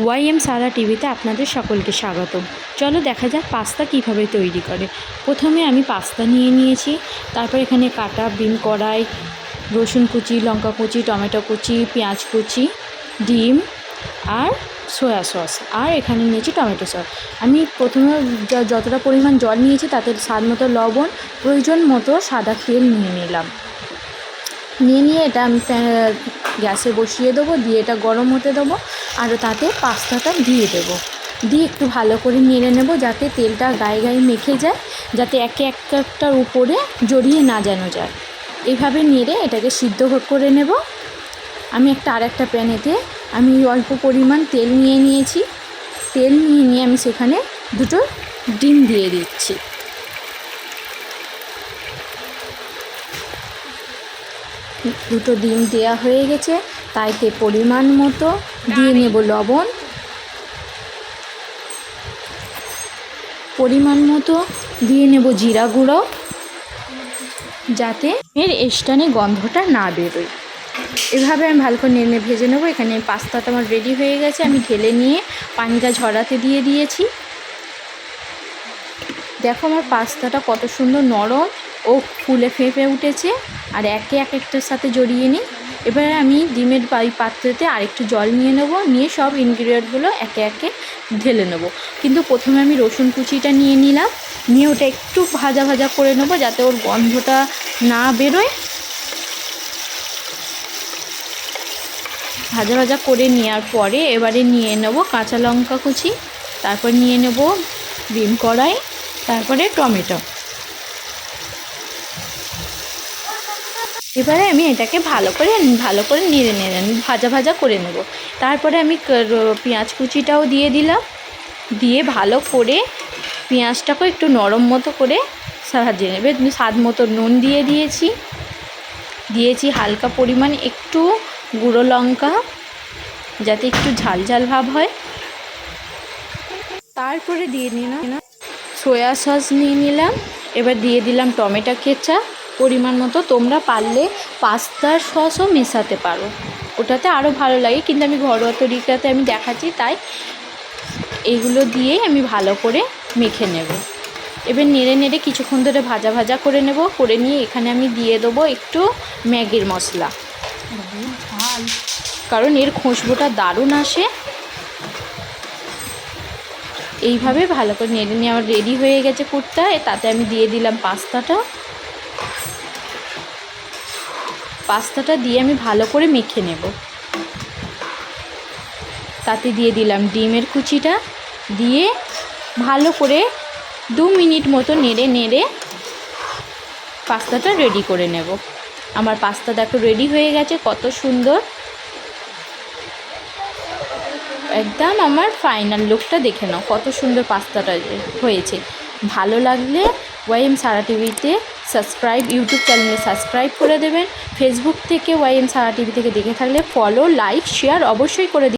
YM সারা টিভিতে আপনাদের সকলকে স্বাগতম। চলো দেখা যাক পাস্তা কীভাবে তৈরি করে। প্রথমে আমি পাস্তা নিয়ে নিয়েছি, তারপর এখানে কাটা বিন কড়াই, রসুন কুচি, লঙ্কা কুচি, টমেটো কুচি, পেঁয়াজ কুচি, ডিম আর সয়া সস, আর এখানে নিয়েছি টমেটো সস। আমি প্রথমে যতটা পরিমাণ জল নিয়েছি তাতে স্বাদ মতো লবণ, প্রয়োজন মতো সাদা তেল নিয়ে এটা আমি গ্যাসে বসিয়ে দেবো, দিয়ে এটা গরম হতে দেবো আর তাতে পাস্তাটা দিয়ে দেবো। দিয়ে একটু ভালো করে নেড়ে নেব যাতে তেলটা গায়ে গায়ে মেখে যায়, যাতে একে একটার উপরে জড়িয়ে না যেন যায়। এইভাবে নেড়ে এটাকে সিদ্ধ করে নেব। আমি আরেকটা প্যানেতে আমি অল্প পরিমাণ তেল নিয়েছি। তেল নিয়ে আমি সেখানে দুটো ডিম দিয়ে দিচ্ছি। দুটো ডিম দেওয়া হয়ে গেছে, তাইতে পরিমাণ মতো দিয়ে নেব লবণ, পরিমাণ মতো দিয়ে নেব জিরা গুঁড়ো, যাতে এর স্টানে গন্ধটা না বেরোয়। এভাবে আমি ভালো করে নেড়ে ভেজে নেবো। এখানে পাস্তাটা আমার রেডি হয়ে গেছে। আমি ঢেলে নিয়ে পানিটা ঝরাতে দিয়ে দিয়েছি। দেখো আমার পাস্তাটা কত সুন্দর নরম ও ফুলে ফেঁপে উঠেছে, আর এক একটার সাথে জড়িয়ে নিই। এবারে আমি ডিমের পাত্রতে আরেকটু জল নিয়ে নেব, নিয়ে সব ইনগ্রিডিয়েন্টগুলো একে একে ঢেলে নেব। কিন্তু প্রথমে আমি রসুন কুচিটা নিয়ে নিলাম, নিয়ে ওটা একটু ভাজা করে নেব যাতে ওর গন্ধটা না বেরোয়। ভাজা করে নেওয়ার পরে এবারে নিয়ে নেব কাঁচা লঙ্কা কুচি, তারপর নিয়ে নেব বিন কড়াই, তারপরে টমেটো। এবারে আমি এটাকে ভালো করে নেড়ে ভাজা করে নেব। তারপরে আমি পেঁয়াজ কুচিটাও দিয়ে দিলাম, দিয়ে ভালো করে পেঁয়াজটাকে একটু নরম মতো করে ভাজিয়ে নেবে। স্বাদ মতো নুন দিয়েছি হালকা পরিমাণ একটু গুঁড়ো লঙ্কা, যাতে একটু ঝাল ভাব হয়। তারপরে দিয়ে নিলাম সয়া সস নিয়ে নিলাম। এবার দিয়ে দিলাম টমেটো কেচাপ পরিমাণ মতো। তোমরা পারলে পাস্তার সসও মেশাতে পারো, ওটাতে আরও ভালো লাগে, কিন্তু আমি ঘরোয়া তরিকাতে আমি দেখাচ্ছি, তাই এগুলো দিয়েই আমি ভালো করে মেখে নেব। এবার নেড়ে কিছুক্ষণ ধরে ভাজা করে নেব। করে নিয়ে এখানে আমি দিয়ে দেবো একটু ম্যাগির মশলা, কারণ এর খুশবুটা দারুণ আসে। এইভাবে ভালো করে নেড়ে নিয়ে আমার রেডি হয়ে গেছে কুর্তা। তাতে আমি দিয়ে দিলাম পাস্তাটা দিয়ে আমি ভালো করে মেখে নেব। তাতে দিয়ে দিলাম ডিমের কুচিটা, দিয়ে ভালো করে 2 মিনিট মতো নেড়ে পাস্তাটা রেডি করে নেব। আমার পাস্তা দেখো রেডি হয়ে গেছে, কত সুন্দর একদম। আমার ফাইনাল লুকটা দেখে নাও, কত সুন্দর পাস্তাটা হয়েছে। ভালো লাগলে ওয়াইএম সারা টিভিতে ইউটিউব চ্যানেলে সাবস্ক্রাইব করে দেবেন। ফেসবুক থেকে ওয়াইএম সারা টিভি থেকে দেখে থাকলে ফলো, লাইক, শেয়ার অবশ্যই করে